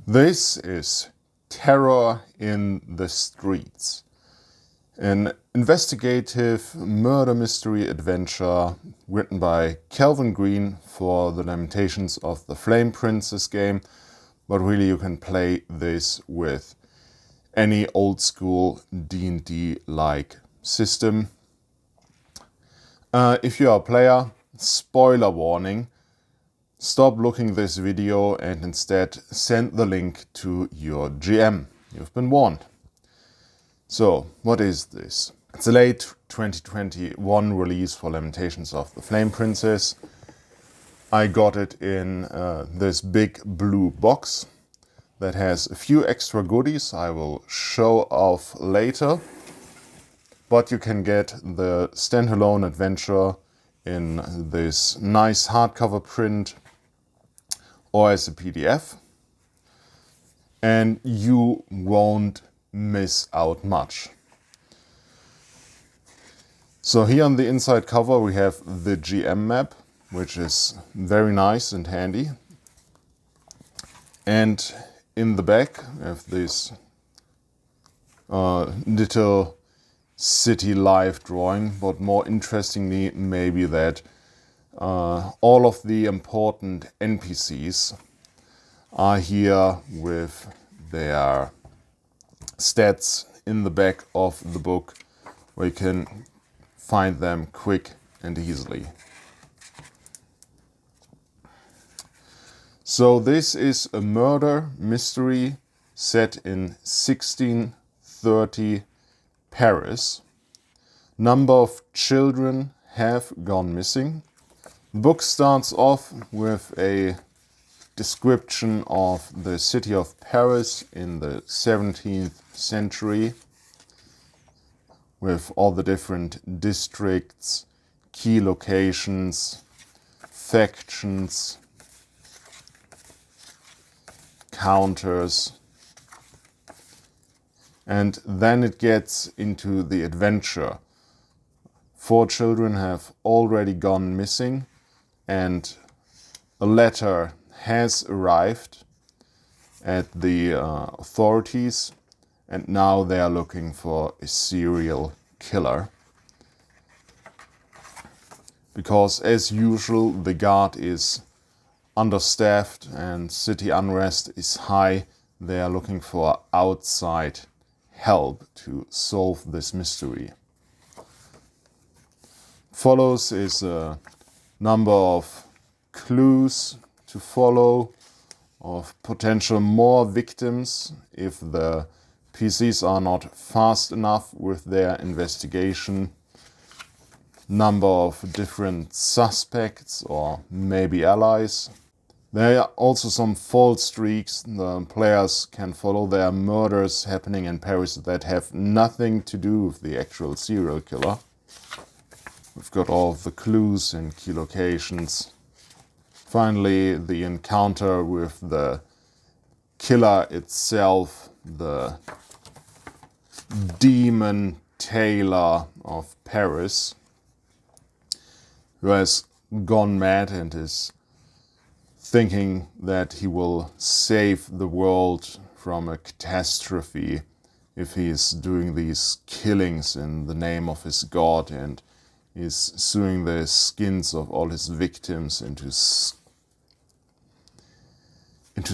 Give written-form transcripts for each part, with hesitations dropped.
This is Terror in the Streets, an investigative murder mystery adventure written by Calvin Green for the Lamentations of the Flame Princess game, but really you can play this with any old school D&D like system. If you are a player, spoiler warning, stop looking this video and instead send the link to your GM. You've been warned. So, what is this? It's a late 2021 release for Lamentations of the Flame Princess. I got it in this big blue box that has a few extra goodies I will show off later. But you can get the standalone adventure in this nice hardcover print or as a PDF, and you won't miss out much. So here on the inside cover we have the GM map, which is very nice and handy, and in the back we have this little city life drawing, but more interestingly maybe that all of the important NPCs are here with their stats in the back of the book, where you can find them quick and easily. So this is a murder mystery set in 1630 Paris. Number of children have gone missing. The book starts off with a description of the city of Paris in the 17th century, with all the different districts, key locations, factions, counters, and then it gets into the adventure. 4 children have already gone missing, and a letter has arrived at the authorities, and now they are looking for a serial killer. Because as usual, the guard is understaffed and city unrest is high. They are looking for outside help to solve this mystery. Follows is a number of clues to follow, of potential more victims if the PCs are not fast enough with their investigation, number of different suspects or maybe allies. There are also some false streaks the players can follow. There are murders happening in Paris that have nothing to do with the actual serial killer. We've got all of the clues and key locations. Finally, the encounter with the killer itself, the demon tailor of Paris, who has gone mad and is thinking that he will save the world from a catastrophe if he is doing these killings in the name of his god, and is sewing the skins of all his victims into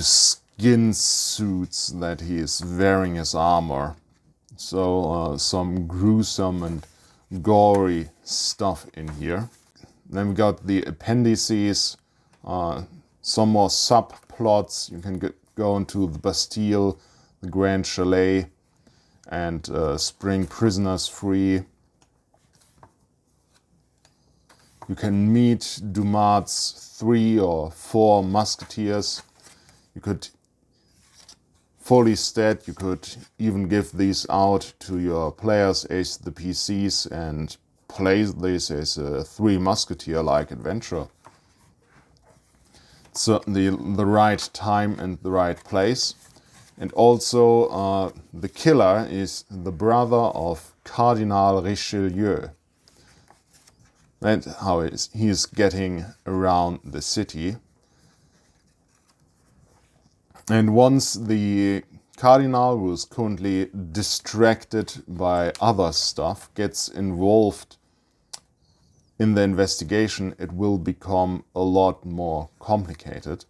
skin suits that he is wearing as armor. So some gruesome and gory stuff in here. Then we got the appendices, some more subplots. You can go into the Bastille, the Grand Chalet, and spring prisoners free. You can meet Dumas' 3 or 4 musketeers. You could fully stat, you could even give these out to your players as the PCs and play this as a 3 musketeer-like adventure. Certainly the right time and the right place. And also the killer is the brother of Cardinal Richelieu. That's how he is getting around the city. And once the cardinal, who is currently distracted by other stuff, gets involved in the investigation, it will become a lot more complicated.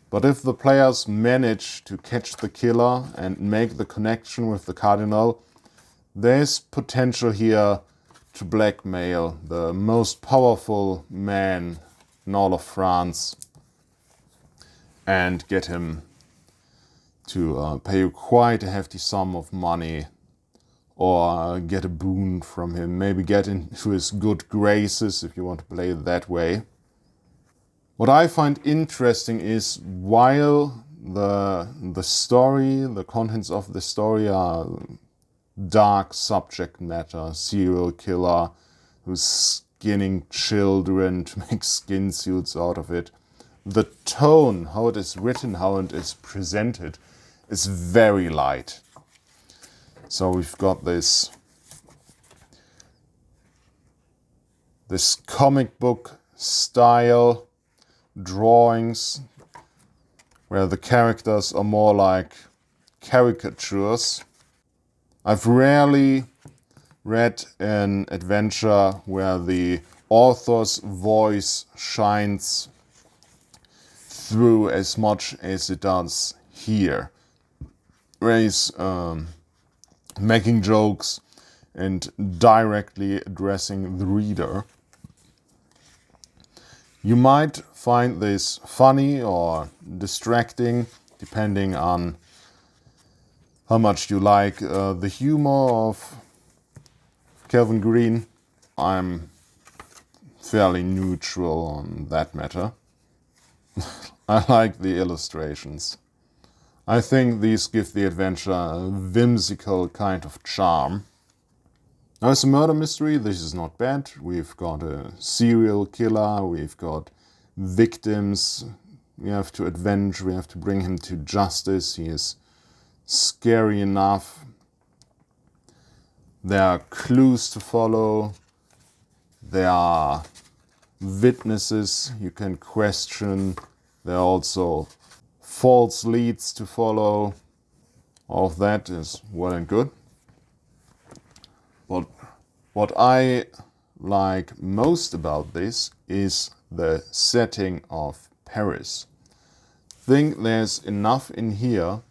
But if the players manage to catch the killer and make the connection with the cardinal, there's potential here to blackmail the most powerful man in all of France and get him to pay you quite a hefty sum of money, or get a boon from him, maybe get into his good graces if you want to play it that way. What I find interesting is, while the story, the contents of the story are dark subject matter, serial killer who's skinning children to make skin suits out of it, the tone, how it is written, how it is presented, is very light. So we've got this comic book style drawings where the characters are more like caricatures. I've rarely read an adventure where the author's voice shines through as much as it does here, where he's making jokes and directly addressing the reader. You might find this funny or distracting, depending on how much you like the humor of Kelvin Green. I'm fairly neutral on that matter. I like the illustrations. I think these give the adventure a whimsical kind of charm. Now, as a murder mystery, this is not bad. We've got a serial killer, we've got victims we have to avenge, we have to bring him to justice. He is scary enough. There are clues to follow. There are witnesses you can question. There are also false leads to follow. All of that is well and good. But what I like most about this is the setting of Paris. I think there's enough in here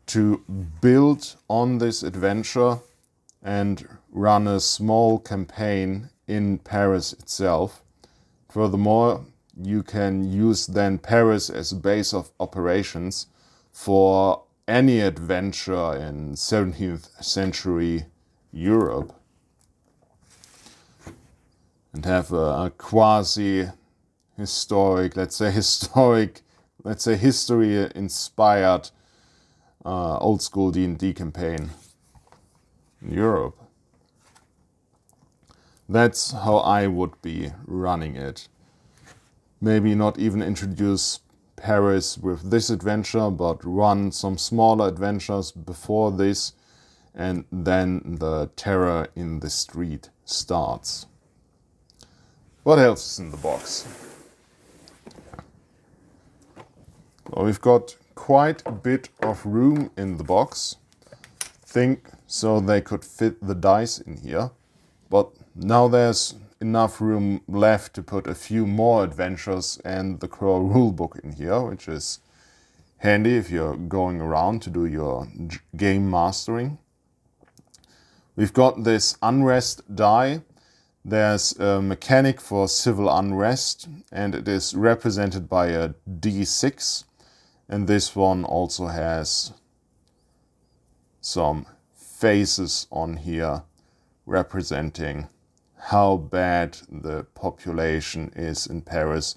to build on this adventure and run a small campaign in Paris itself. Furthermore, you can use then Paris as a base of operations for any adventure in 17th century Europe, and have a quasi-historic, let's say history-inspired old-school D&D campaign in Europe. That's how I would be running it. Maybe not even introduce Paris with this adventure, but run some smaller adventures before this, and then the terror in the street starts. What else is in the box? Well, we've got quite a bit of room in the box. Think so they could fit the dice in here. But now there's enough room left to put a few more adventures and the core rulebook in here, which is handy if you're going around to do your game mastering. We've got this unrest die. There's a mechanic for civil unrest, and it is represented by a D6. And this one also has some faces on here representing how bad the population is in Paris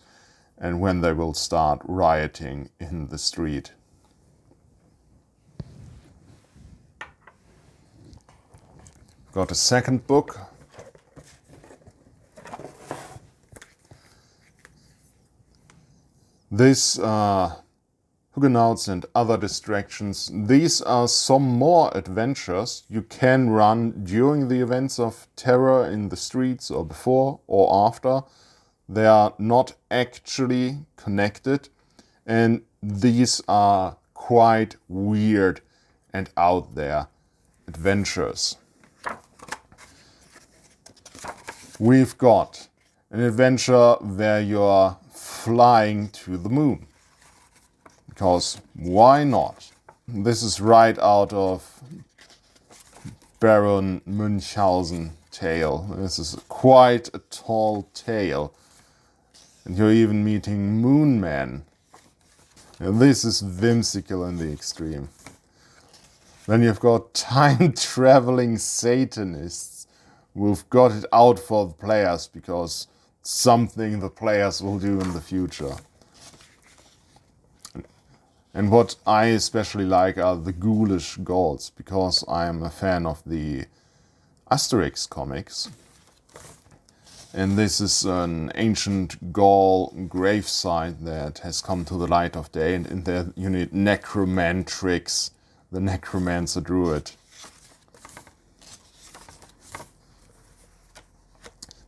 and when they will start rioting in the street. Got a second book. This Huguenots and Other Distractions. These are some more adventures you can run during the events of terror in the streets, or before or after. They are not actually connected, and these are quite weird and out there adventures. We've got an adventure where you're flying to the moon. Because why not? This is right out of Baron Münchhausen tale. This is quite a tall tale. And you're even meeting Moon Man. And this is whimsical in the extreme. Then you've got time-traveling Satanists who've got it out for the players because something the players will do in the future. And what I especially like are the ghoulish Gauls, because I am a fan of the Asterix comics. And this is an ancient Gaul gravesite that has come to the light of day, and in there you need necromantrix, the necromancer druid.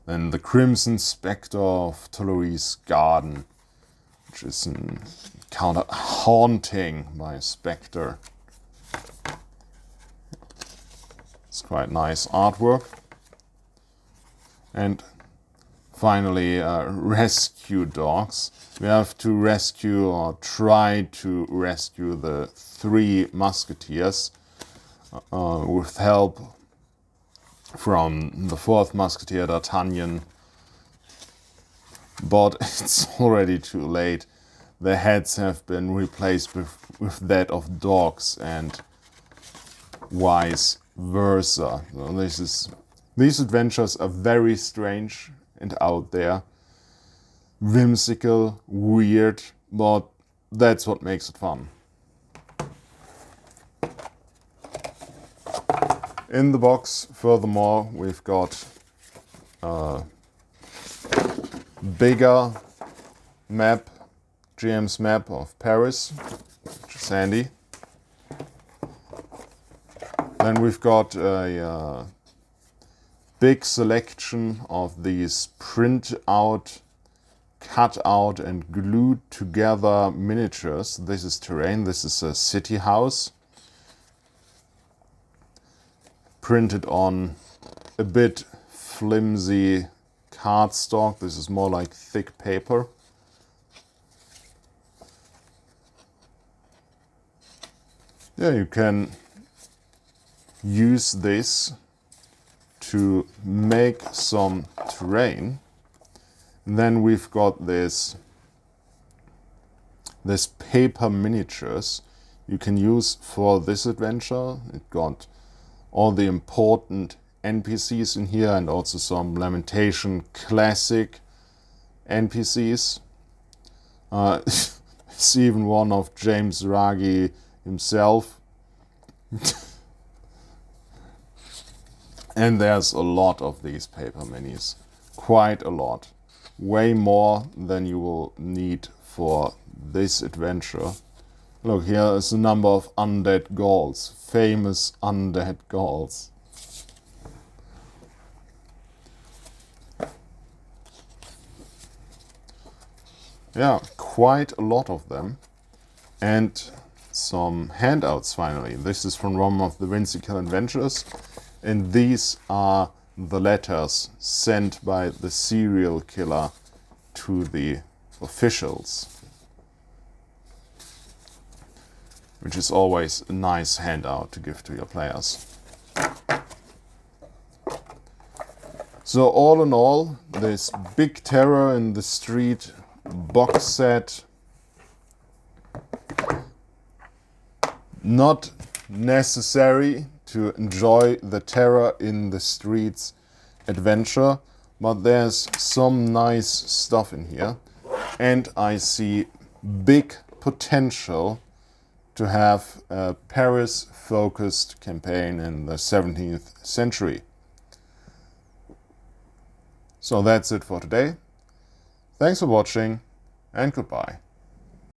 Then the Crimson Spectre of Tullore's Garden, which is an encounter haunting by a spectre. It's quite nice artwork. And finally, rescue dogs. We have to rescue or try to rescue the 3 musketeers with help from the 4th musketeer, D'Artagnan. But it's already too late. Their heads have been replaced with that of dogs and vice versa. So these adventures are very strange and out there. Whimsical, weird, but that's what makes it fun. In the box, furthermore, we've got a bigger map, GM's map of Paris, which is handy. Then we've got a big selection of these print out, cut out and glued together miniatures. This is terrain, this is a city house. Printed on a bit flimsy cardstock. This is more like thick paper. Yeah, you can use this to make some terrain. And then we've got this paper miniatures you can use for this adventure. It got all the important NPCs in here and also some Lamentation classic NPCs. It's even one of James Raggi himself. And there's a lot of these paper minis. Quite a lot. Way more than you will need for this adventure. Look, here is a number of undead Gauls. Famous undead Gauls. Yeah, quite a lot of them. And some handouts finally. This is from one of the Whimsical Adventures. And these are the letters sent by the serial killer to the officials. Which is always a nice handout to give to your players. So all in all, this Big Terror in the Street box set, not necessary to enjoy the Terror in the Streets adventure, but there's some nice stuff in here, and I see big potential to have a Paris-focused campaign in the 17th century. So that's it for today. Thanks for watching, and goodbye.